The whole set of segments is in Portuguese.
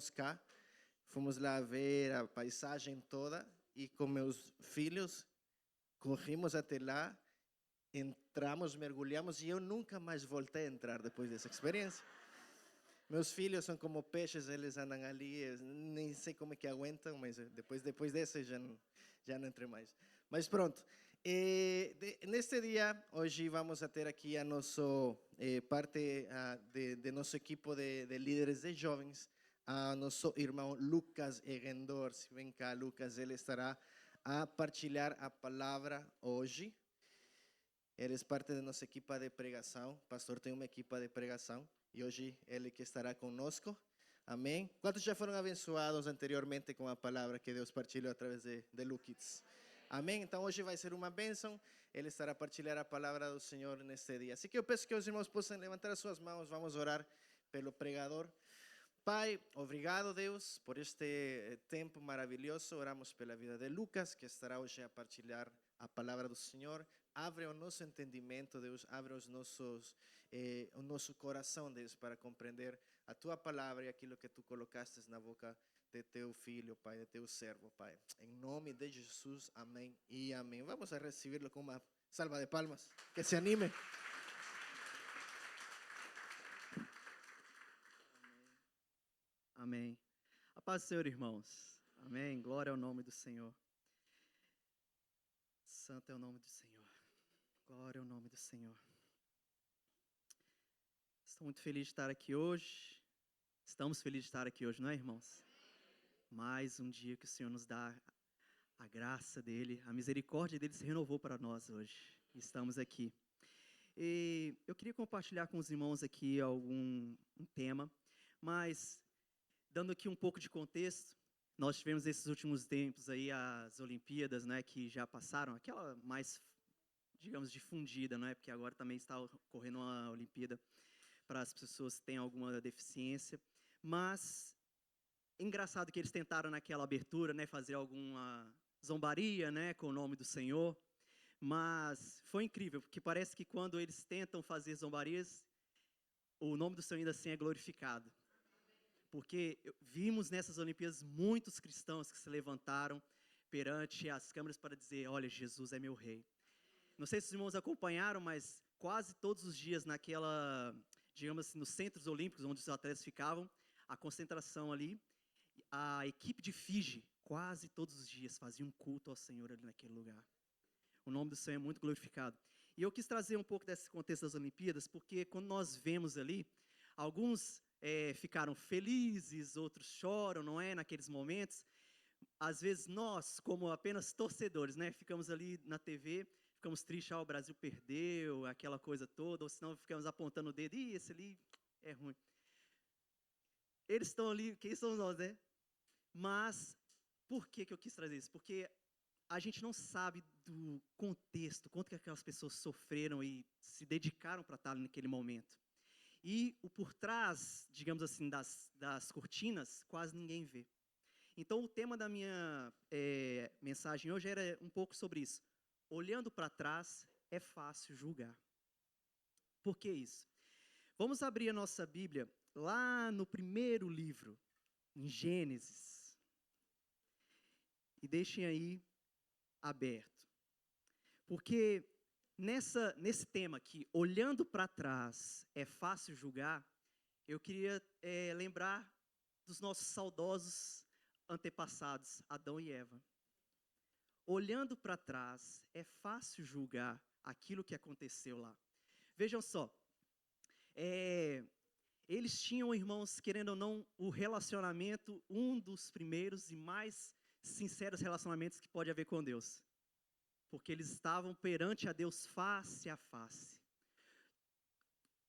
cá, fomos lá ver a paisagem toda e com meus filhos corrimos até lá, entramos, mergulhamos e eu nunca mais voltei a entrar depois dessa experiência. Meus filhos são como peixes, eles andam ali, nem sei como é que aguentam, mas depois dessa já não entrei mais. Mas pronto, neste dia, hoje vamos a ter aqui a nossa parte de nosso equipo de líderes de jovens, a nosso irmão Lucas Egendor. Se vem cá, Lucas, ele estará a partilhar a palavra hoje. Ele é parte da nossa equipa de pregação. O pastor tem uma equipa de pregação e hoje ele que estará conosco. Amém. Quantos já foram abençoados anteriormente com a palavra que Deus partilhou através de Lukids? Amém. Então hoje vai ser uma bênção. Ele estará a partilhar a palavra do Senhor neste dia. Assim que eu peço que os irmãos possam levantar as suas mãos. Vamos orar pelo pregador. Pai, obrigado, Deus, por este tempo maravilhoso. Oramos pela vida de Lucas, que estará hoje a partilhar a palavra do Senhor. Abre o nosso entendimento, Deus, abre o nosso coração, Deus, para compreender a Tua palavra e aquilo que Tu colocaste na boca de Teu Filho, Pai, de Teu servo, Pai. Em nome de Jesus, amém e amém. Vamos a recibirlo com uma salva de palmas. Que se anime. Amém. A paz do Senhor, irmãos. Amém. Glória ao nome do Senhor. Santo é o nome do Senhor. Glória ao nome do Senhor. Estou muito feliz de estar aqui hoje. Estamos felizes de estar aqui hoje, não é, irmãos? Mais um dia que o Senhor nos dá a graça dEle, a misericórdia dEle se renovou para nós hoje. Estamos aqui. E eu queria compartilhar com os irmãos aqui um tema, mas dando aqui um pouco de contexto, nós tivemos esses últimos tempos aí as Olimpíadas, né, que já passaram, aquela mais, digamos, difundida, não é? Porque agora também está ocorrendo uma Olimpíada para as pessoas que têm alguma deficiência, mas engraçado que eles tentaram naquela abertura, né, fazer alguma zombaria, né, com o nome do Senhor, mas foi incrível, porque parece que quando eles tentam fazer zombarias, o nome do Senhor ainda assim é glorificado. Porque vimos nessas Olimpíadas muitos cristãos que se levantaram perante as câmeras para dizer, olha, Jesus é meu rei. Não sei se os irmãos acompanharam, mas quase todos os dias naquela, digamos assim, nos centros olímpicos onde os atletas ficavam, a concentração ali, a equipe de Fiji, quase todos os dias fazia um culto ao Senhor ali naquele lugar. O nome do Senhor é muito glorificado. E eu quis trazer um pouco desse contexto das Olimpíadas, porque quando nós vemos ali, alguns ficaram felizes, outros choram, não é, naqueles momentos. Às vezes nós, como apenas torcedores, né, ficamos ali na TV, ficamos tristes, o Brasil perdeu, aquela coisa toda, ou senão ficamos apontando o dedo, esse ali é ruim. Eles estão ali, quem somos nós, né? Mas, por que eu quis trazer isso? Porque a gente não sabe do contexto, quanto que aquelas pessoas sofreram e se dedicaram para estar naquele momento. E o por trás, digamos assim, das cortinas, quase ninguém vê. Então, o tema da minha mensagem hoje era um pouco sobre isso. Olhando para trás, é fácil julgar. Por que isso? Vamos abrir a nossa Bíblia lá no primeiro livro, em Gênesis. E deixem aí aberto. Porque nesse tema aqui, olhando para trás, é fácil julgar, eu queria lembrar dos nossos saudosos antepassados, Adão e Eva. Olhando para trás, é fácil julgar aquilo que aconteceu lá. Vejam só, eles tinham, irmãos, querendo ou não, o relacionamento, um dos primeiros e mais sinceros relacionamentos que pode haver com Deus. Porque eles estavam perante a Deus face a face.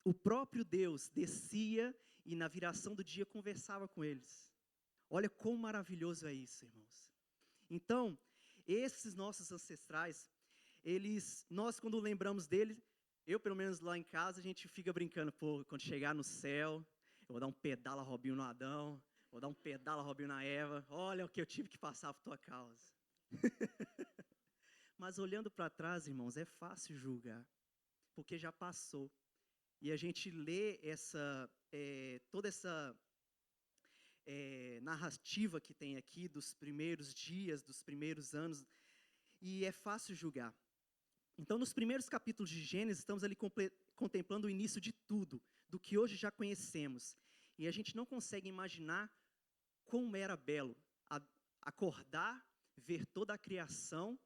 O próprio Deus descia e na viração do dia conversava com eles. Olha quão maravilhoso é isso, irmãos. Então, esses nossos ancestrais, nós quando lembramos deles, eu pelo menos lá em casa, a gente fica brincando, pô, quando chegar no céu, eu vou dar um pedala Robinho no Adão, vou dar um pedala Robinho na Eva, olha o que eu tive que passar por tua causa. Mas olhando para trás, irmãos, é fácil julgar, porque já passou. E a gente lê toda essa narrativa que tem aqui dos primeiros dias, dos primeiros anos, e é fácil julgar. Então, nos primeiros capítulos de Gênesis, estamos ali contemplando o início de tudo, do que hoje já conhecemos. E a gente não consegue imaginar como era belo acordar, ver toda a criação,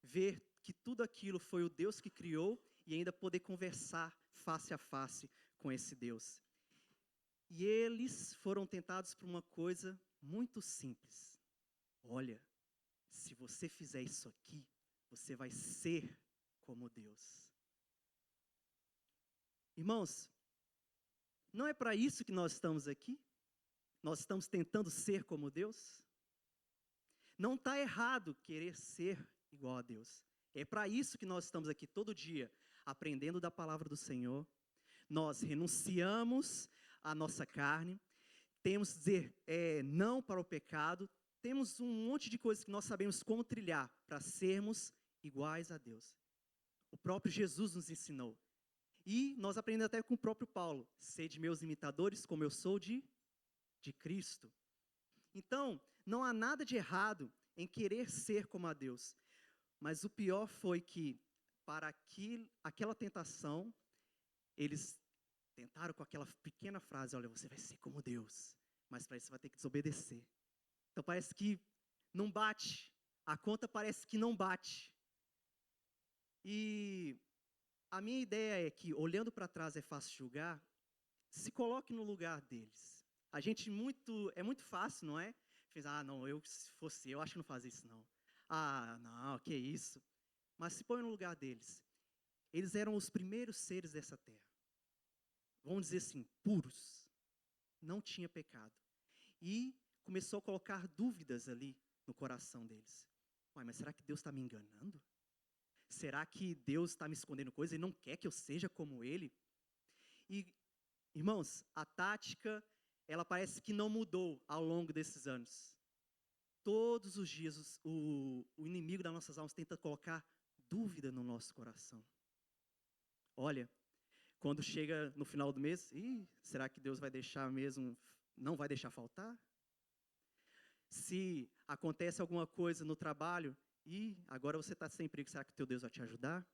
ver que tudo aquilo foi o Deus que criou e ainda poder conversar face a face com esse Deus. E eles foram tentados por uma coisa muito simples. Olha, se você fizer isso aqui, você vai ser como Deus. Irmãos, não é para isso que nós estamos aqui? Nós estamos tentando ser como Deus? Não está errado querer ser igual a Deus. É para isso que nós estamos aqui todo dia, aprendendo da palavra do Senhor. Nós renunciamos à nossa carne, temos que dizer não para o pecado, temos um monte de coisas que nós sabemos como trilhar para sermos iguais a Deus. O próprio Jesus nos ensinou. E nós aprendemos até com o próprio Paulo. Sede meus imitadores, como eu sou de Cristo. Então, não há nada de errado em querer ser como a Deus. Mas o pior foi que, para aquela tentação, eles tentaram com aquela pequena frase, olha, você vai ser como Deus. Mas para isso você vai ter que desobedecer. Então parece que não bate. A conta parece que não bate. E a minha ideia é que, olhando para trás é fácil julgar, se coloque no lugar deles. A gente é muito fácil, não é? Não, se fosse eu, acho que não fazia isso não. Não, que isso. Mas se põe no lugar deles. Eles eram os primeiros seres dessa terra. Vamos dizer assim, puros. Não tinha pecado. E começou a colocar dúvidas ali no coração deles. Mas será que Deus está me enganando? Será que Deus está me escondendo coisas e não quer que eu seja como Ele? E, irmãos, a tática, ela parece que não mudou ao longo desses anos. Todos os dias o inimigo das nossas almas tenta colocar dúvida no nosso coração. Olha, quando chega no final do mês, será que Deus vai deixar mesmo, não vai deixar faltar? Se acontece alguma coisa no trabalho, agora você está sem emprego, será que o teu Deus vai te ajudar?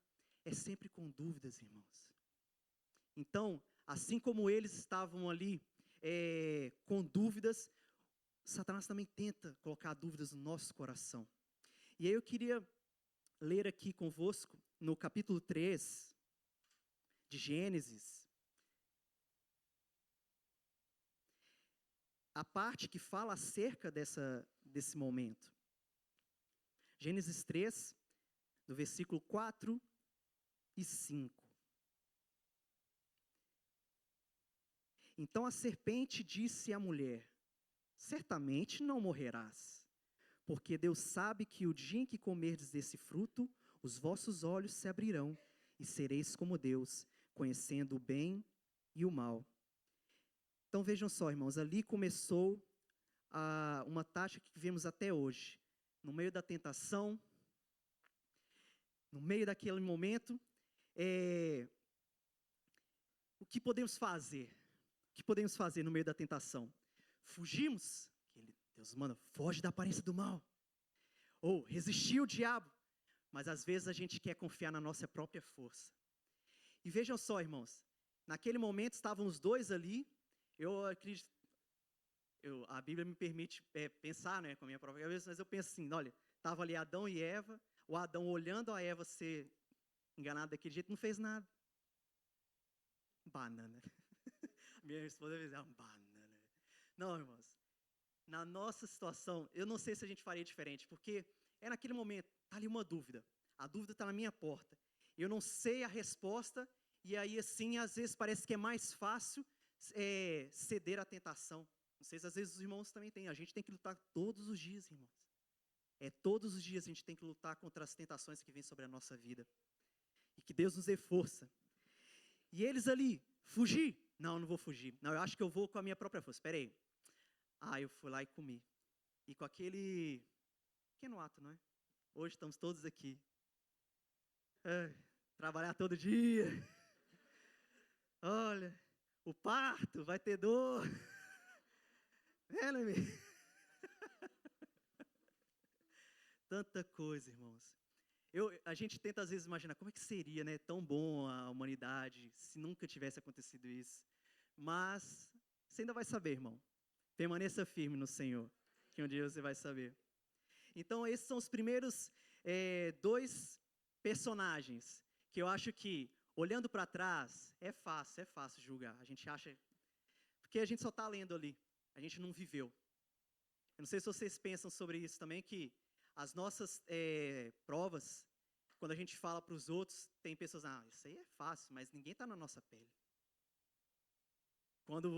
É sempre com dúvidas, irmãos. Então, assim como eles estavam ali com dúvidas, Satanás também tenta colocar dúvidas no nosso coração. E aí eu queria ler aqui convosco, no capítulo 3 de Gênesis, a parte que fala acerca desse momento. Gênesis 3, do versículo 4 e 5. Então a serpente disse à mulher: certamente não morrerás, porque Deus sabe que o dia em que comerdes desse fruto, os vossos olhos se abrirão e sereis como Deus, conhecendo o bem e o mal. Então vejam só, irmãos, ali começou uma tática que vemos até hoje. No meio da tentação, no meio daquele momento, o que podemos fazer? O que podemos fazer no meio da tentação? Fugimos? Deus manda, foge da aparência do mal. Ou resistir o diabo. Mas às vezes a gente quer confiar na nossa própria força. E vejam só, irmãos, naquele momento estavam os dois ali. Eu acredito, a Bíblia me permite pensar, com a minha própria cabeça, mas eu penso assim, olha, estava ali Adão e Eva, o Adão olhando a Eva ser enganada daquele jeito, não fez nada. Banana. Minha esposa vai dizer, banana. Não, irmãos, na nossa situação, eu não sei se a gente faria diferente, porque naquele momento, está ali uma dúvida, a dúvida está na minha porta, eu não sei a resposta, e aí assim, às vezes parece que é mais fácil ceder à tentação. Não sei se às vezes os irmãos também têm. A gente tem que lutar todos os dias, irmãos. Todos os dias a gente tem que lutar contra as tentações que vêm sobre a nossa vida. E que Deus nos dê força. E eles ali, fugir? Não, não vou fugir. Não, eu acho que eu vou com a minha própria força. Espera aí. Eu fui lá e comi. E com aquele pequeno ato, não é? Hoje estamos todos aqui. Trabalhar todo dia. Olha, o parto vai ter dor. É, não é mesmo? Tanta coisa, irmãos. A gente tenta às vezes imaginar como é que seria, né, tão bom a humanidade se nunca tivesse acontecido isso. Mas você ainda vai saber, irmão. Permaneça firme no Senhor, que um dia você vai saber. Então, esses são os primeiros dois personagens que eu acho que, olhando para trás, é fácil julgar. A gente acha, porque a gente só está lendo ali, a gente não viveu. Eu não sei se vocês pensam sobre isso também, que as nossas provas, quando a gente fala para os outros, tem pessoas, isso aí é fácil, mas ninguém está na nossa pele. Quando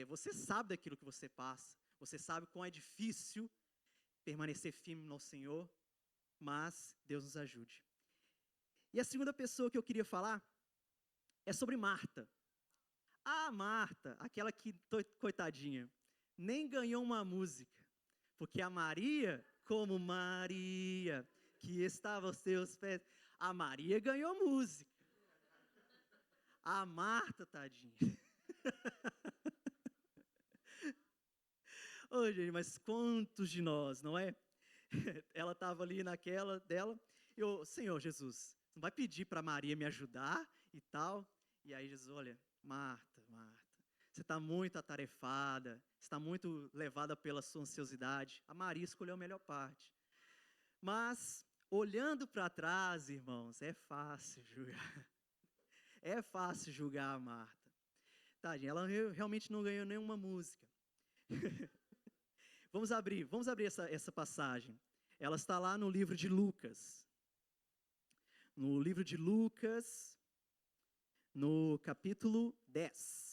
você sabe daquilo que você passa, você sabe quão é difícil permanecer firme no Senhor, mas Deus nos ajude. E a segunda pessoa que eu queria falar é sobre Marta. A Marta, aquela que, coitadinha, nem ganhou uma música, porque a Maria, como Maria, que estava aos seus pés, a Maria ganhou música. A Marta, tadinha. Ô, gente, mas quantos de nós, não é? Ela estava ali naquela dela, e eu, Senhor Jesus, não vai pedir para Maria me ajudar e tal? E aí Jesus, olha, Marta, você está muito atarefada, está muito levada pela sua ansiosidade. A Maria escolheu a melhor parte. Mas, olhando para trás, irmãos, é fácil julgar. É fácil julgar a Marta. Tadinha, ela realmente não ganhou nenhuma música. Vamos abrir essa passagem. Ela está lá no livro de Lucas. No livro de Lucas, no capítulo 10.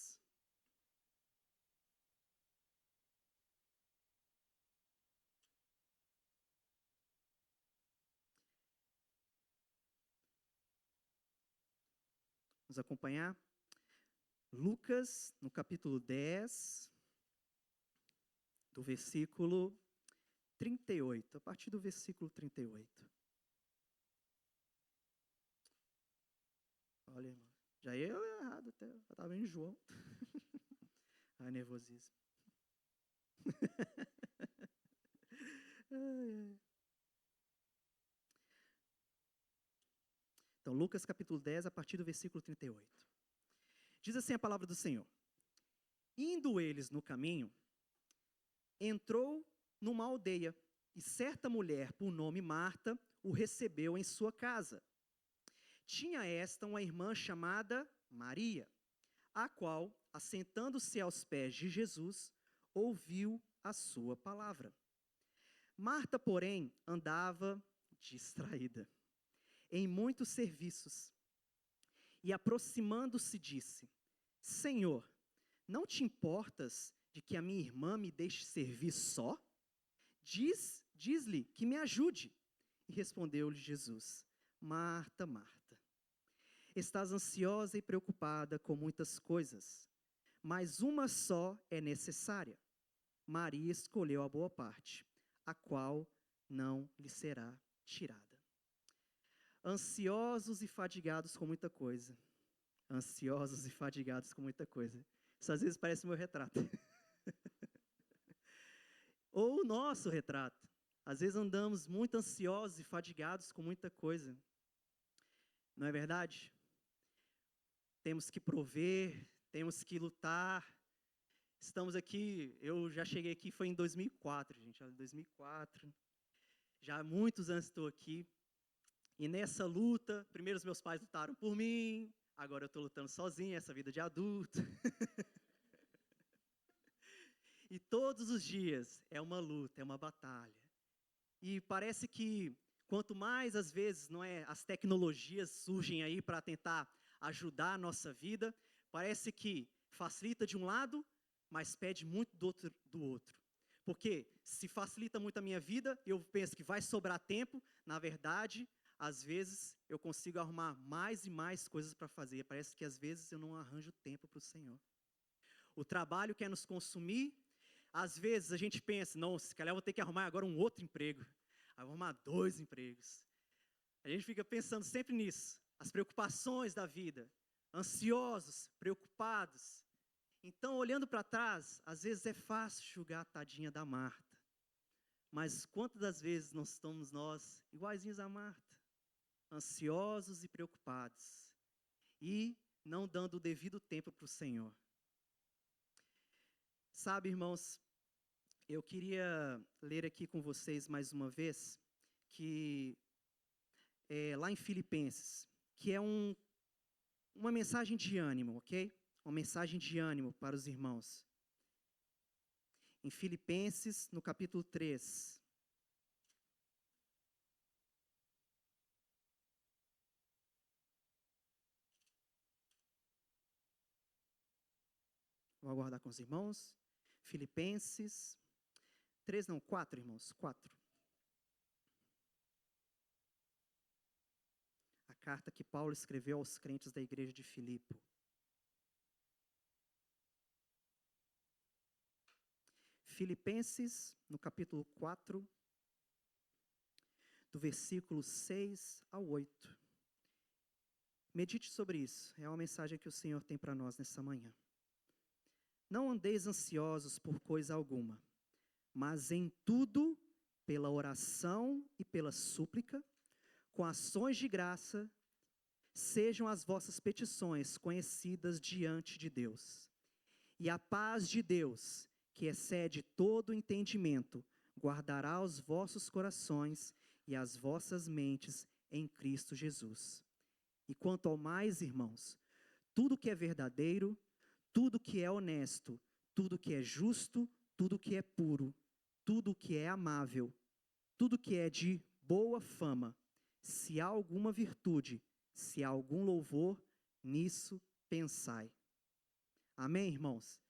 Vamos acompanhar? Lucas, no capítulo 10, do versículo 38, a partir do versículo 38. Olha, irmão, já ia errado até, eu estava em João. Ai, nervosismo. Então, Lucas capítulo 10, a partir do versículo 38. Diz assim a palavra do Senhor. Indo eles no caminho, entrou numa aldeia, e certa mulher, por nome Marta, o recebeu em sua casa. Tinha esta uma irmã chamada Maria, a qual, assentando-se aos pés de Jesus, ouviu a sua palavra. Marta, porém, andava distraída em muitos serviços, e aproximando-se disse, Senhor, não te importas de que a minha irmã me deixe servir só? Diz-lhe que me ajude. E respondeu-lhe Jesus, Marta, Marta, estás ansiosa e preocupada com muitas coisas, mas uma só é necessária. Maria escolheu a boa parte, a qual não lhe será tirada. Ansiosos e fadigados com muita coisa. Ansiosos e fadigados com muita coisa. Isso às vezes parece o meu retrato. Ou o nosso retrato. Às vezes andamos muito ansiosos e fadigados com muita coisa. Não é verdade? Temos que prover, temos que lutar. Estamos aqui, eu já cheguei aqui, foi em 2004, gente, 2004. Já há muitos anos estou aqui. E nessa luta, primeiro os meus pais lutaram por mim, agora eu estou lutando sozinho, essa vida de adulto. E todos os dias é uma luta, é uma batalha. E parece que quanto mais, às vezes, não é, as tecnologias surgem aí para tentar ajudar a nossa vida, parece que facilita de um lado, mas pede muito do outro. Porque se facilita muito a minha vida, eu penso que vai sobrar tempo, na verdade, às vezes eu consigo arrumar mais e mais coisas para fazer. Parece que às vezes eu não arranjo tempo para o Senhor. O trabalho quer nos consumir. Às vezes a gente pensa, não, se calhar eu vou ter que arrumar agora um outro emprego. Aí eu vou arrumar 2 empregos. A gente fica pensando sempre nisso. As preocupações da vida. Ansiosos, preocupados. Então, olhando para trás, às vezes é fácil julgar a tadinha da Marta. Mas quantas das vezes nós estamos iguaizinhos a Marta, ansiosos e preocupados, e não dando o devido tempo para o Senhor? Sabe, irmãos, eu queria ler aqui com vocês mais uma vez, que lá em Filipenses, que é uma mensagem de ânimo, ok? Uma mensagem de ânimo para os irmãos. Em Filipenses, no capítulo 3. Vou aguardar com os irmãos. Filipenses 3, não, 4, irmãos, 4. A carta que Paulo escreveu aos crentes da igreja de Filipe. Filipenses, no capítulo 4, do versículo 6 ao 8. Medite sobre isso, é uma mensagem que o Senhor tem para nós nessa manhã. Não andeis ansiosos por coisa alguma, mas em tudo, pela oração e pela súplica, com ações de graça, sejam as vossas petições conhecidas diante de Deus. E a paz de Deus, que excede todo o entendimento, guardará os vossos corações e as vossas mentes em Cristo Jesus. E quanto ao mais, irmãos, tudo que é verdadeiro, tudo que é honesto, tudo que é justo, tudo que é puro, tudo que é amável, tudo que é de boa fama, se há alguma virtude, se há algum louvor, nisso pensai. Amém, irmãos?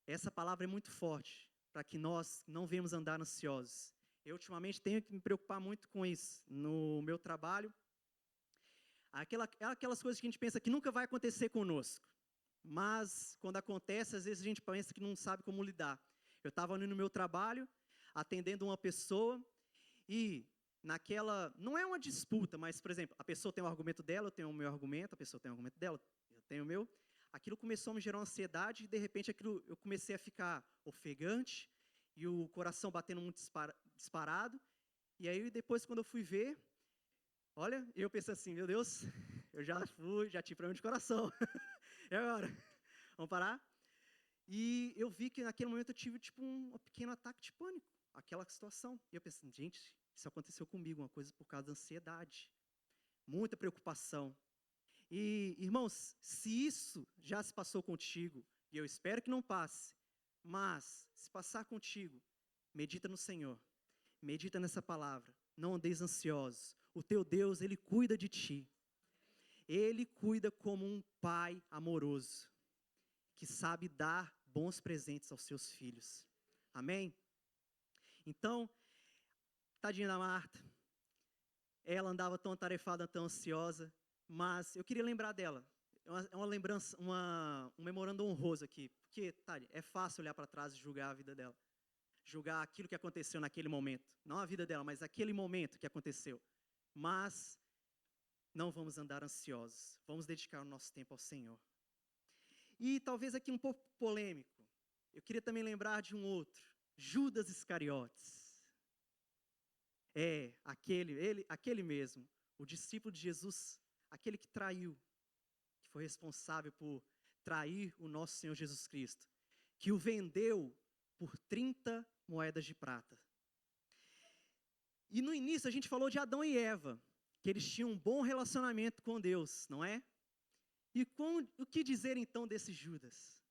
Essa palavra é muito forte, para que nós não venhamos andar ansiosos. Eu, ultimamente, tenho que me preocupar muito com isso. No meu trabalho, aquelas coisas que a gente pensa que nunca vai acontecer conosco. Mas, quando acontece, às vezes a gente pensa que não sabe como lidar. Eu estava ali no meu trabalho, atendendo uma pessoa, e não é uma disputa, mas, por exemplo, a pessoa tem o argumento dela, eu tenho o meu argumento, a pessoa tem o argumento dela, eu tenho o meu. Aquilo começou a me gerar ansiedade, e de repente eu comecei a ficar ofegante, e o coração batendo muito disparado. E aí, depois, quando eu fui ver, olha, eu pensei assim, meu Deus, eu já tive problema de coração. E agora? Vamos parar? E eu vi que naquele momento eu tive tipo um pequeno ataque de pânico, aquela situação. E eu pensei, gente, isso aconteceu comigo, uma coisa por causa da ansiedade. Muita preocupação. E, irmãos, se isso já se passou contigo, e eu espero que não passe, mas se passar contigo, medita no Senhor. Medita nessa palavra. Não andeis ansiosos. O teu Deus, Ele cuida de ti. Ele cuida como um pai amoroso, que sabe dar bons presentes aos seus filhos. Amém? Então, tadinha da Marta, ela andava tão atarefada, tão ansiosa, mas eu queria lembrar dela. É uma lembrança, um memorando honroso aqui, porque, tadinha, é fácil olhar para trás e julgar a vida dela. Julgar aquilo que aconteceu naquele momento. Não a vida dela, mas aquele momento que aconteceu. Mas não vamos andar ansiosos. Vamos dedicar o nosso tempo ao Senhor. E talvez aqui um pouco polêmico. Eu queria também lembrar de um outro. Judas Iscariotes. Aquele mesmo. O discípulo de Jesus. Aquele que traiu. Que foi responsável por trair o nosso Senhor Jesus Cristo. Que o vendeu por 30 moedas de prata. E no início a gente falou de Adão e Eva, que eles tinham um bom relacionamento com Deus, não é? E o que dizer então desse Judas?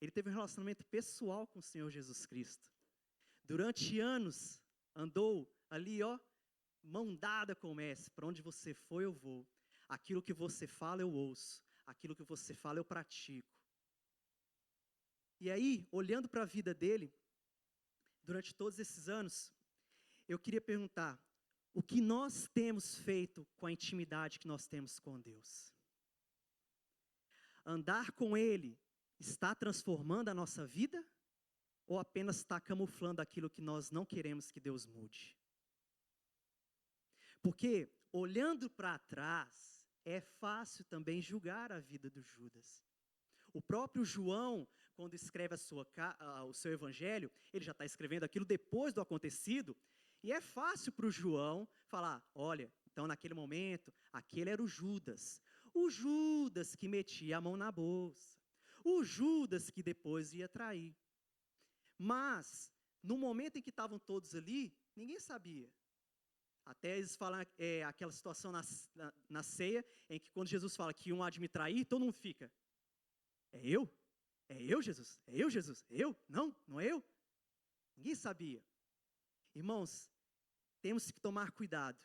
Ele teve um relacionamento pessoal com o Senhor Jesus Cristo. Durante anos andou ali, mão dada com o Mestre. Para onde você foi, eu vou. Aquilo que você fala, eu ouço. Aquilo que você fala, eu pratico. E aí, olhando para a vida dele, durante todos esses anos, eu queria perguntar, o que nós temos feito com a intimidade que nós temos com Deus? Andar com Ele está transformando a nossa vida? Ou apenas está camuflando aquilo que nós não queremos que Deus mude? Porque, olhando para trás, é fácil também julgar a vida do Judas. O próprio João, quando escreve o seu evangelho, ele já está escrevendo aquilo depois do acontecido, e é fácil para o João falar, olha, então naquele momento, aquele era o Judas que metia a mão na bolsa, o Judas que depois ia trair. Mas, no momento em que estavam todos ali, ninguém sabia. Até eles falam aquela situação na ceia, em que quando Jesus fala que um há de me trair, todo mundo fica, é eu? É eu, Jesus? É eu, Jesus? É eu? Não, não é eu? Ninguém sabia. Irmãos, temos que tomar cuidado.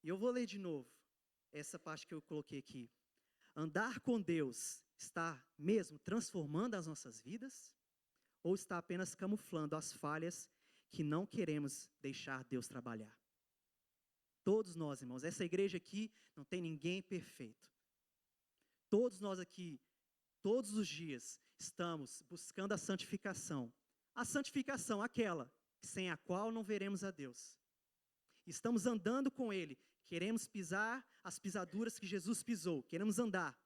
E eu vou ler de novo essa parte que eu coloquei aqui. Andar com Deus está mesmo transformando as nossas vidas? Ou está apenas camuflando as falhas que não queremos deixar Deus trabalhar? Todos nós, irmãos, essa igreja aqui não tem ninguém perfeito. Todos nós aqui, todos os dias, estamos buscando a santificação. A santificação, aquela sem a qual não veremos a Deus. Estamos andando com Ele, queremos pisar as pisaduras que Jesus pisou, queremos andar.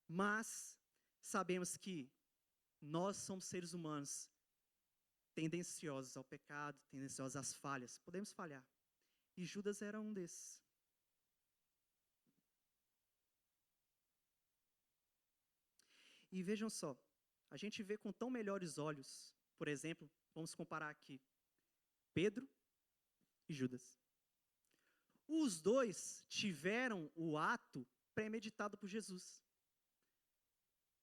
Mas sabemos que nós somos seres humanos tendenciosos ao pecado, tendenciosos às falhas. Podemos falhar. E Judas era um desses. E vejam só, a gente vê com tão melhores olhos, por exemplo, vamos comparar aqui, Pedro e Judas. Os dois tiveram o ato premeditado por Jesus.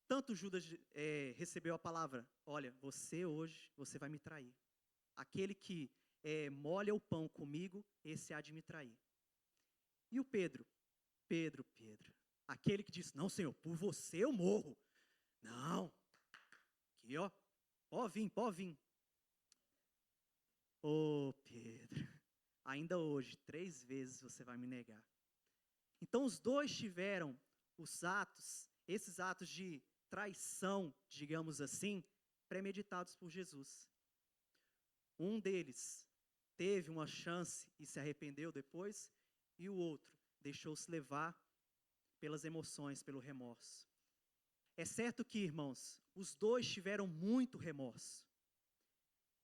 Tanto Judas recebeu a palavra, olha, você vai me trair. Aquele que molha o pão comigo, esse há de me trair. E o Pedro, aquele que disse, não, Senhor, por você eu morro. Não, aqui ó, pode vir. Ô Pedro, ainda hoje, 3 vezes você vai me negar. Então os dois tiveram esses atos de traição, digamos assim, premeditados por Jesus. Um deles teve uma chance e se arrependeu depois, e o outro deixou-se levar pelas emoções, pelo remorso. É certo que, irmãos, os dois tiveram muito remorso.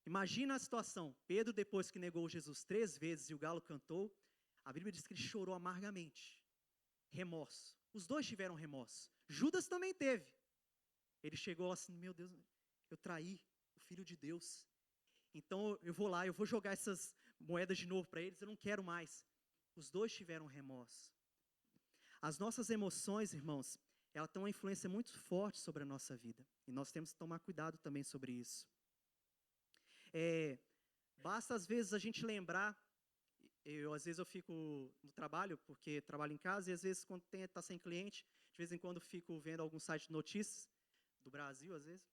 Imagina a situação, Pedro depois que negou Jesus 3 vezes e o galo cantou, a Bíblia diz que ele chorou amargamente. Remorso. Os dois tiveram remorso. Judas também teve. Ele chegou assim, meu Deus, eu traí o Filho de Deus. Então eu vou lá, eu vou jogar essas moedas de novo para eles, eu não quero mais. Os dois tiveram remorso. As nossas emoções, irmãos, elas têm uma influência muito forte sobre a nossa vida. E nós temos que tomar cuidado também sobre isso. Basta às vezes a gente lembrar, às vezes eu fico no trabalho, porque trabalho em casa, e às vezes quando está sem cliente, de vez em quando fico vendo algum site de notícias, do Brasil às vezes,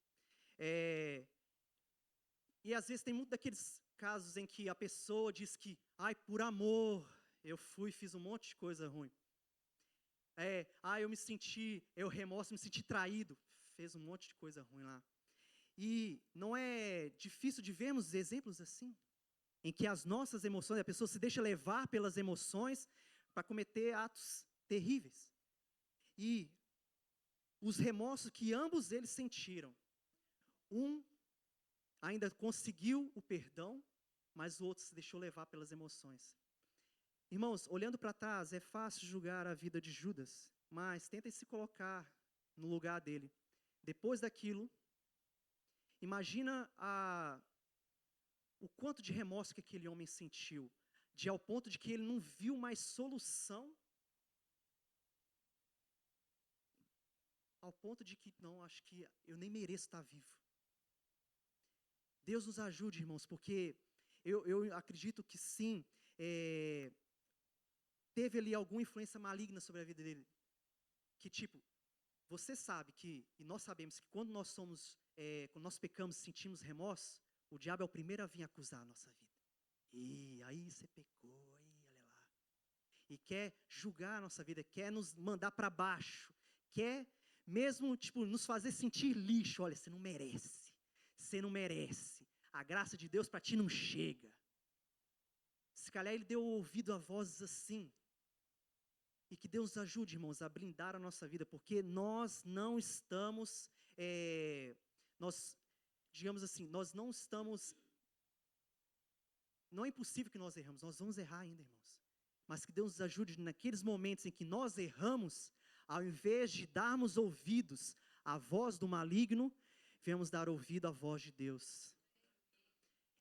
e às vezes tem muito daqueles casos em que a pessoa diz que, por amor, eu fiz um monte de coisa ruim. Eu remorso, me senti traído, fez um monte de coisa ruim lá. E não é difícil de vermos exemplos assim, em que as nossas emoções, a pessoa se deixa levar pelas emoções para cometer atos terríveis. E os remorsos que ambos eles sentiram, um ainda conseguiu o perdão, mas o outro se deixou levar pelas emoções. Irmãos, olhando para trás, é fácil julgar a vida de Judas, mas tentem se colocar no lugar dele. Depois daquilo, imagina o quanto de remorso que aquele homem sentiu, ao ponto de que ele não viu mais solução, ao ponto de que, não, acho que eu nem mereço estar vivo. Deus nos ajude, irmãos, porque eu acredito que sim, teve ali alguma influência maligna sobre a vida dele. Que tipo, você sabe que, e nós sabemos que quando nós pecamos e sentimos remorso, o diabo é o primeiro a vir acusar a nossa vida. E aí você pecou, olha lá. E quer julgar a nossa vida, quer nos mandar para baixo, quer mesmo nos fazer sentir lixo. Olha, você não merece. A graça de Deus para ti não chega. Se calhar ele deu ouvido a vozes assim. E que Deus nos ajude, irmãos, a blindar a nossa vida, porque nós não estamos, digamos assim, nós não estamos, não é impossível que nós erramos, nós vamos errar ainda, irmãos. Mas que Deus nos ajude naqueles momentos em que nós erramos, ao invés de darmos ouvidos à voz do maligno, venhamos dar ouvido à voz de Deus.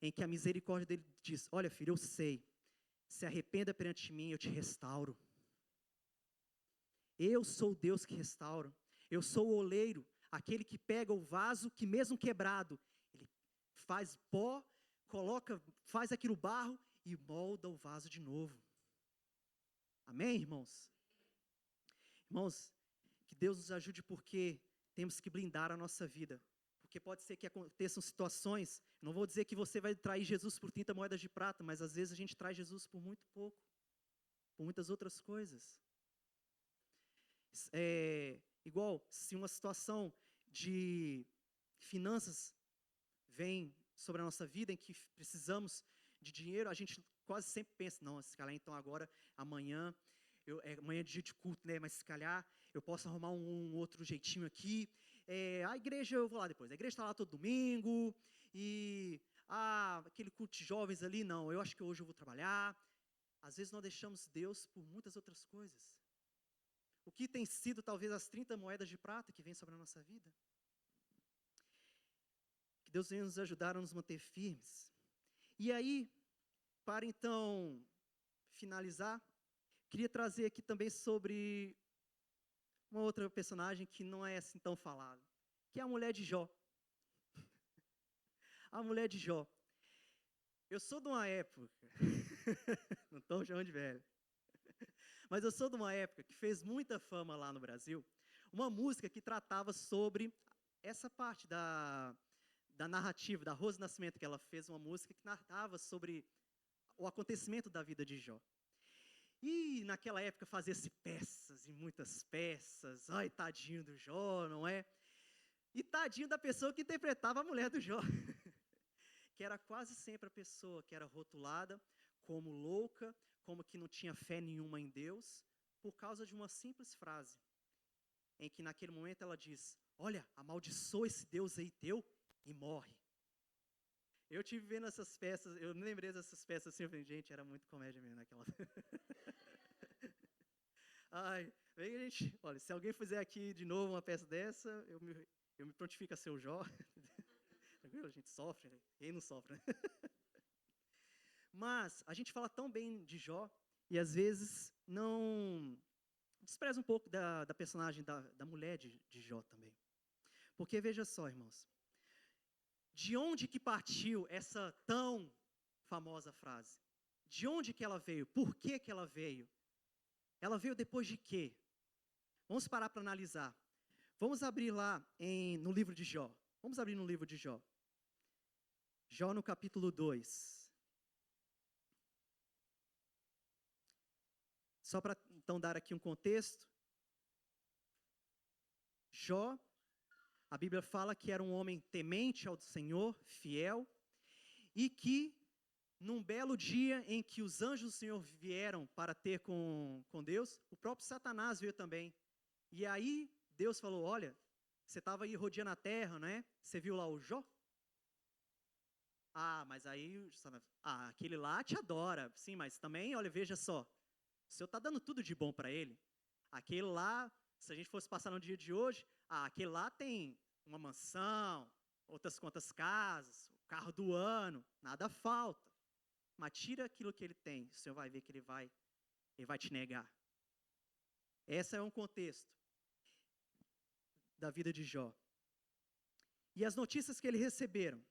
Em que a misericórdia dele diz: olha, filho, eu sei, se arrependa perante mim, eu te restauro. Eu sou o Deus que restaura. Eu sou o oleiro, aquele que pega o vaso que mesmo quebrado, ele faz pó, faz aquilo barro e molda o vaso de novo. Amém, irmãos? Irmãos, que Deus nos ajude, porque temos que blindar a nossa vida. Porque pode ser que aconteçam situações, não vou dizer que você vai trair Jesus por 30 moedas de prata, mas às vezes a gente traz Jesus por muito pouco, por muitas outras coisas. Igual, se uma situação de finanças vem sobre a nossa vida, em que precisamos de dinheiro, a gente quase sempre pensa: não, se calhar então agora, amanhã é dia de culto, né? Mas se calhar eu posso arrumar um outro jeitinho aqui. A igreja, eu vou lá depois. A igreja está lá todo domingo. E aquele culto de jovens ali, não, eu acho que hoje eu vou trabalhar. Às vezes nós deixamos Deus por muitas outras coisas. O que tem sido talvez as 30 moedas de prata que vêm sobre a nossa vida. Que Deus venha nos ajudar a nos manter firmes. E aí, para então finalizar, queria trazer aqui também sobre uma outra personagem que não é assim tão falada, que é a mulher de Jó. A mulher de Jó. Eu sou de uma época, não estou chamando de velho, mas eu sou de uma época que fez muita fama lá no Brasil, uma música que tratava sobre essa parte da narrativa, da Rose Nascimento, que ela fez uma música que narrava sobre o acontecimento da vida de Jó. E naquela época fazia-se peças e muitas peças. Ai, tadinho do Jó, não é? E tadinho da pessoa que interpretava a mulher do Jó. Que era quase sempre a pessoa que era rotulada como louca, como que não tinha fé nenhuma em Deus, por causa de uma simples frase, em que naquele momento ela diz: olha, amaldiçoa esse Deus aí teu e morre. Eu tive vendo essas peças, eu me lembrei dessas peças assim, eu falei: gente, era muito comédia mesmo naquela. Ai, vem, gente, olha, se alguém fizer aqui de novo uma peça dessa, eu me prontifico a ser o Jó. Tranquilo? A gente sofre, né? Quem não sofre, né? Mas a gente fala tão bem de Jó e às vezes não despreza um pouco da personagem da mulher de Jó também. Porque veja só, irmãos, de onde que partiu essa tão famosa frase? De onde que ela veio? Por que que ela veio? Ela veio depois de quê? Vamos parar para analisar. Vamos abrir lá no livro de Jó. Vamos abrir no livro de Jó. Jó no capítulo 2. Só para então dar aqui um contexto. Jó, a Bíblia fala que era um homem temente ao Senhor, fiel, e que num belo dia em que os anjos do Senhor vieram para ter com Deus, o próprio Satanás veio também. E aí Deus falou: olha, você estava aí rodeando a terra, né? Você viu lá o Jó? Mas aí, aquele lá te adora. Sim, mas também, olha, veja só, o Senhor está dando tudo de bom para ele. Aquele lá, se a gente fosse passar no dia de hoje, aquele lá tem uma mansão, outras quantas casas, o carro do ano, nada falta. Mas tira aquilo que ele tem, o Senhor vai ver que ele vai te negar. Esse é um contexto da vida de Jó. E as notícias que ele receberam.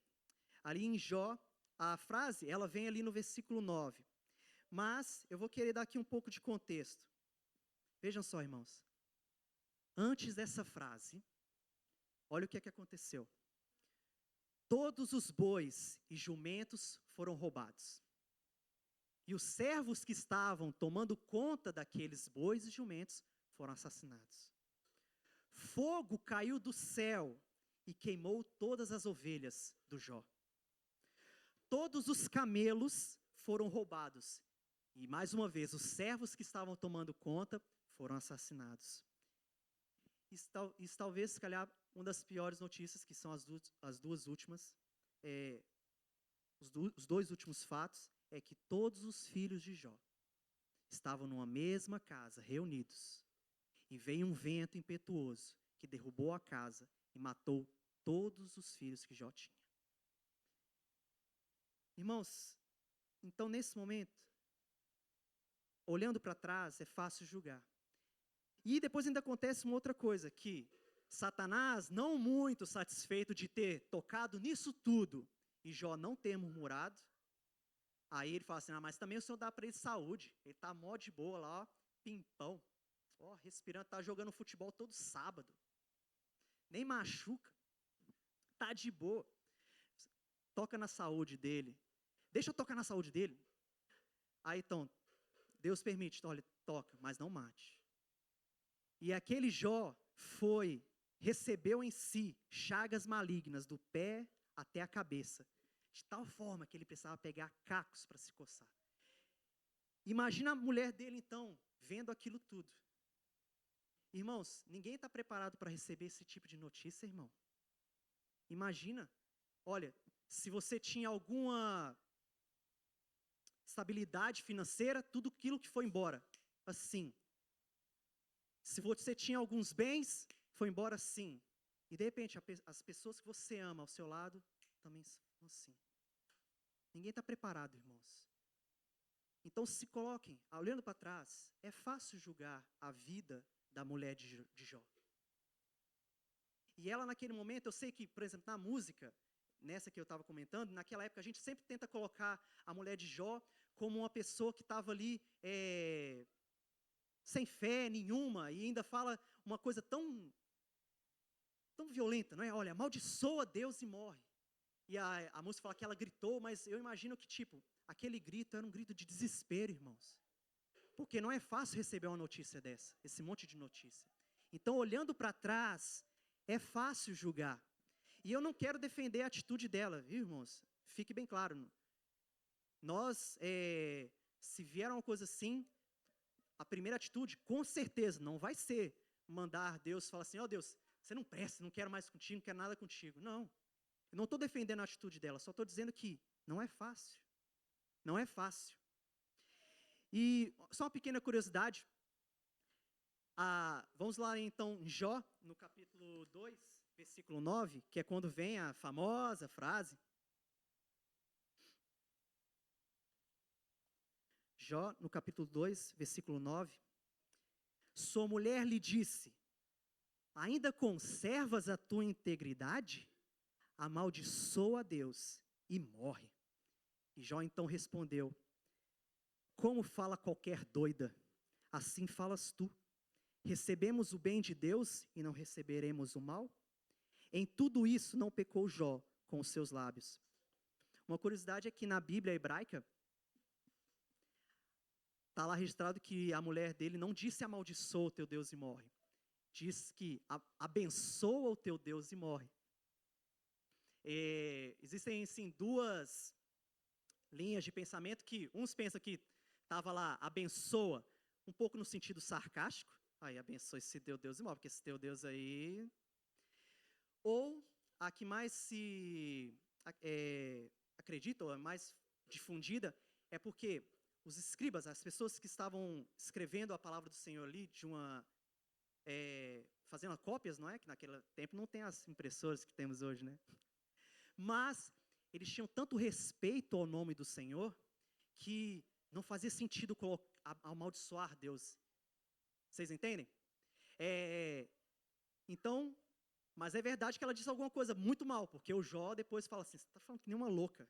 Ali em Jó, a frase, ela vem ali no versículo 9. Mas eu vou querer dar aqui um pouco de contexto. Vejam só, irmãos. Antes dessa frase, olha o que é que aconteceu. Todos os bois e jumentos foram roubados. E os servos que estavam tomando conta daqueles bois e jumentos foram assassinados. Fogo caiu do céu e queimou todas as ovelhas do Jó. Todos os camelos foram roubados. E mais uma vez, os servos que estavam tomando conta foram assassinados. Isso talvez, se calhar, uma das piores notícias, que são as duas últimas, os dois últimos fatos, é que todos os filhos de Jó estavam numa mesma casa, reunidos. E veio um vento impetuoso que derrubou a casa e matou todos os filhos que Jó tinha. Irmãos, então nesse momento, olhando para trás, é fácil julgar. E depois ainda acontece uma outra coisa, que Satanás, não muito satisfeito de ter tocado nisso tudo, e Jó não ter murmurado, aí ele fala assim, mas também o Senhor dá para ele saúde, ele está mó de boa lá, ó, pimpão, ó, respirando, está jogando futebol todo sábado, nem machuca, está de boa, toca na saúde dele, deixa eu tocar na saúde dele. Aí então, Deus permite, olha, toca, mas não mate. E aquele Jó recebeu em si chagas malignas do pé até a cabeça, de tal forma que ele precisava pegar cacos para se coçar. Imagina a mulher dele então, vendo aquilo tudo. Irmãos, ninguém está preparado para receber esse tipo de notícia, irmão. Imagina, olha, se você tinha alguma estabilidade financeira, tudo aquilo que foi embora, assim. Se você tinha alguns bens, foi embora assim. E de repente, as pessoas que você ama ao seu lado, também são assim. Ninguém está preparado, irmãos. Então se coloquem, olhando para trás, é fácil julgar a vida da mulher de Jó. E ela naquele momento, eu sei que, por exemplo, na música, nessa que eu estava comentando, naquela época a gente sempre tenta colocar a mulher de Jó como uma pessoa que estava ali sem fé nenhuma, e ainda fala uma coisa tão violenta, não é? Olha, amaldiçoa Deus e morre. E a música fala que ela gritou, mas eu imagino que, aquele grito era um grito de desespero, irmãos. Porque não é fácil receber uma notícia dessa, esse monte de notícia. Então, olhando para trás, é fácil julgar. E eu não quero defender a atitude dela, viu, irmãos? Fique bem claro. Nós, se vier uma coisa assim, a primeira atitude, com certeza, não vai ser mandar Deus falar assim, ó Deus, você não presta, não quero mais contigo, não quero nada contigo. Não, eu não estou defendendo a atitude dela, só estou dizendo que não é fácil. Não é fácil. E só uma pequena curiosidade, vamos lá então em Jó, no capítulo 2, versículo 9, que é quando vem a famosa frase. Jó, no capítulo 2, versículo 9. Sua mulher lhe disse, ainda conservas a tua integridade? Amaldiçoa a Deus e morre. E Jó então respondeu, como fala qualquer doida, assim falas tu. Recebemos o bem de Deus e não receberemos o mal? Em tudo isso não pecou Jó com os seus lábios. Uma curiosidade é que na Bíblia hebraica, está lá registrado que a mulher dele não disse amaldiçoa o teu Deus e morre. Diz que abençoa o teu Deus e morre. Existem, sim, duas linhas de pensamento que uns pensam que estava lá, abençoa, um pouco no sentido sarcástico. Aí abençoa esse teu Deus e morre, porque esse teu Deus aí... Ou a que mais se acredita, ou é mais difundida, é porque os escribas, as pessoas que estavam escrevendo a palavra do Senhor ali, fazendo cópias, não é? Que naquele tempo não tem as impressoras que temos hoje, né? Mas eles tinham tanto respeito ao nome do Senhor, que não fazia sentido amaldiçoar Deus. Vocês entendem? Então, mas é verdade que ela disse alguma coisa muito mal, porque o Jó depois fala assim, você está falando que nem uma louca.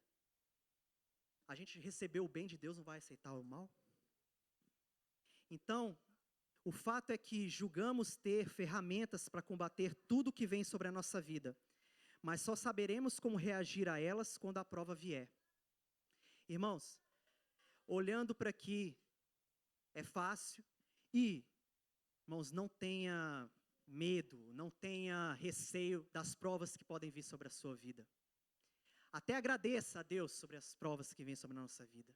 A gente recebeu o bem de Deus, não vai aceitar o mal? Então, o fato é que julgamos ter ferramentas para combater tudo que vem sobre a nossa vida, mas só saberemos como reagir a elas quando a prova vier. Irmãos, olhando para aqui, é fácil e, irmãos, não tenha medo, não tenha receio das provas que podem vir sobre a sua vida. Até agradeça a Deus sobre as provas que vêm sobre a nossa vida.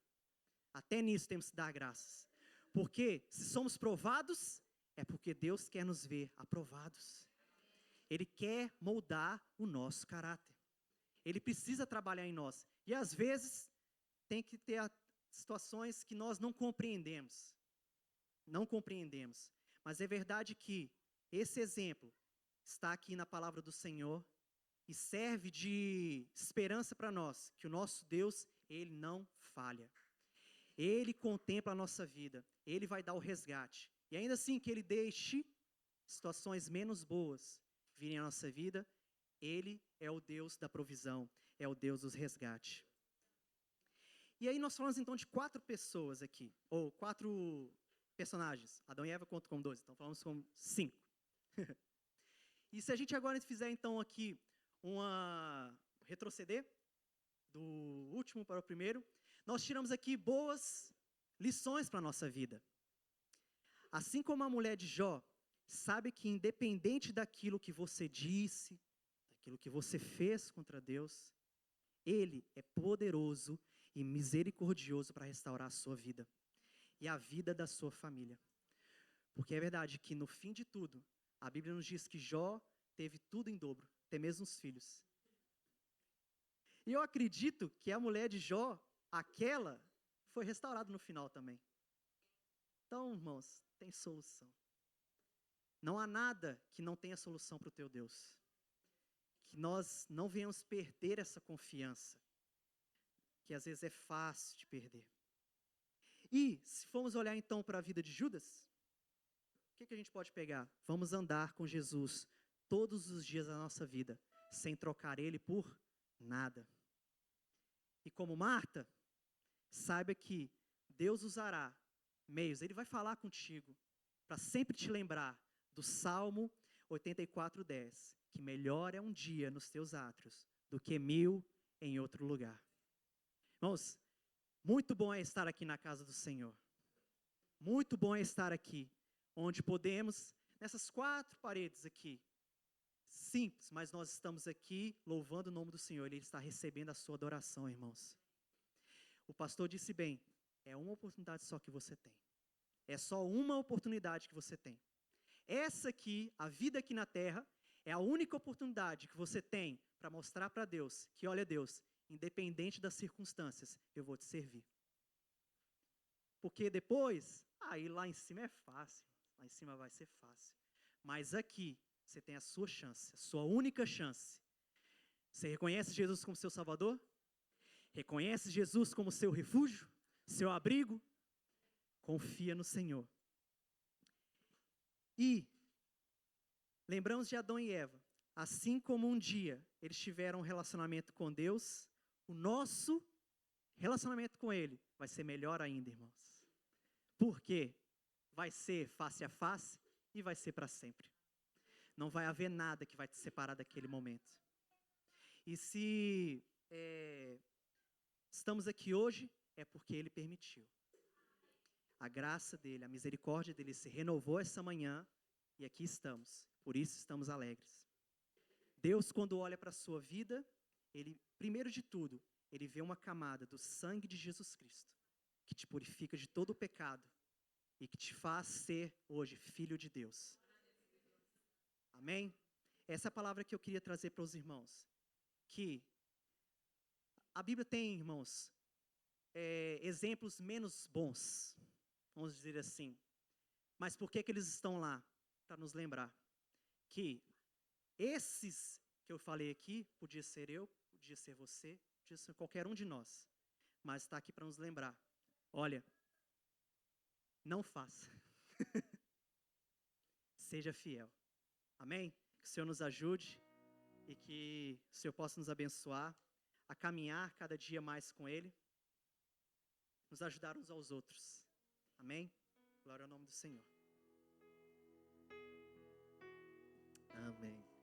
Até nisso temos que dar graças. Porque se somos provados, é porque Deus quer nos ver aprovados. Ele quer moldar o nosso caráter. Ele precisa trabalhar em nós. E às vezes tem que ter situações que nós não compreendemos. Não compreendemos. Mas é verdade que esse exemplo está aqui na palavra do Senhor e serve de esperança para nós, que o nosso Deus, Ele não falha. Ele contempla a nossa vida, Ele vai dar o resgate. E ainda assim que Ele deixe situações menos boas virem à nossa vida, Ele é o Deus da provisão, é o Deus dos resgates. E aí nós falamos então de 4 pessoas aqui, ou 4 personagens. Adão e Eva contam como 2, então falamos como 5. E se a gente agora fizer então aqui retroceder do último para o primeiro, nós tiramos aqui boas lições para a nossa vida. Assim como a mulher de Jó, sabe que independente daquilo que você disse, daquilo que você fez contra Deus, Ele é poderoso e misericordioso para restaurar a sua vida e a vida da sua família. Porque é verdade que no fim de tudo, a Bíblia nos diz que Jó teve tudo em dobro, até mesmo os filhos. E eu acredito que a mulher de Jó, aquela, foi restaurada no final também. Então, irmãos, tem solução. Não há nada que não tenha solução para o teu Deus. Que nós não venhamos perder essa confiança, que às vezes é fácil de perder. E, se formos olhar então para a vida de Judas, o que a gente pode pegar? Vamos andar com Jesus todos os dias da nossa vida, sem trocar Ele por nada. E como Marta, saiba que Deus usará meios, Ele vai falar contigo, para sempre te lembrar do Salmo 84:10, que melhor é um dia nos teus átrios do que 1000 em outro lugar. Irmãos, muito bom é estar aqui na casa do Senhor. Muito bom é estar aqui, onde podemos, nessas 4 paredes aqui, simples, mas nós estamos aqui louvando o nome do Senhor. Ele está recebendo a sua adoração, irmãos. O pastor disse bem, é uma oportunidade só que você tem. É só uma oportunidade que você tem. Essa aqui, a vida aqui na terra, é a única oportunidade que você tem para mostrar para Deus que, olha Deus, independente das circunstâncias, eu vou te servir. Porque depois, aí lá em cima é fácil, lá em cima vai ser fácil. Mas aqui, você tem a sua chance, a sua única chance. Você reconhece Jesus como seu Salvador? Reconhece Jesus como seu refúgio, seu abrigo? Confia no Senhor. E lembramos de Adão e Eva. Assim como um dia eles tiveram um relacionamento com Deus, o nosso relacionamento com Ele vai ser melhor ainda, irmãos. Por quê? Vai ser face a face e vai ser para sempre. Não vai haver nada que vai te separar daquele momento. E se estamos aqui hoje, é porque Ele permitiu. A graça dEle, a misericórdia dEle se renovou essa manhã e aqui estamos. Por isso estamos alegres. Deus, quando olha para a sua vida, Ele, primeiro de tudo, Ele vê uma camada do sangue de Jesus Cristo, que te purifica de todo o pecado e que te faz ser hoje filho de Deus. Amém? Essa é a palavra que eu queria trazer para os irmãos. Que a Bíblia tem, irmãos, exemplos menos bons, vamos dizer assim. Mas por que eles estão lá? Para nos lembrar que esses que eu falei aqui, podia ser eu, podia ser você, podia ser qualquer um de nós. Mas está aqui para nos lembrar. Olha, não faça. Seja fiel. Amém? Que o Senhor nos ajude e que o Senhor possa nos abençoar a caminhar cada dia mais com Ele, nos ajudar uns aos outros. Amém? Glória ao nome do Senhor. Amém.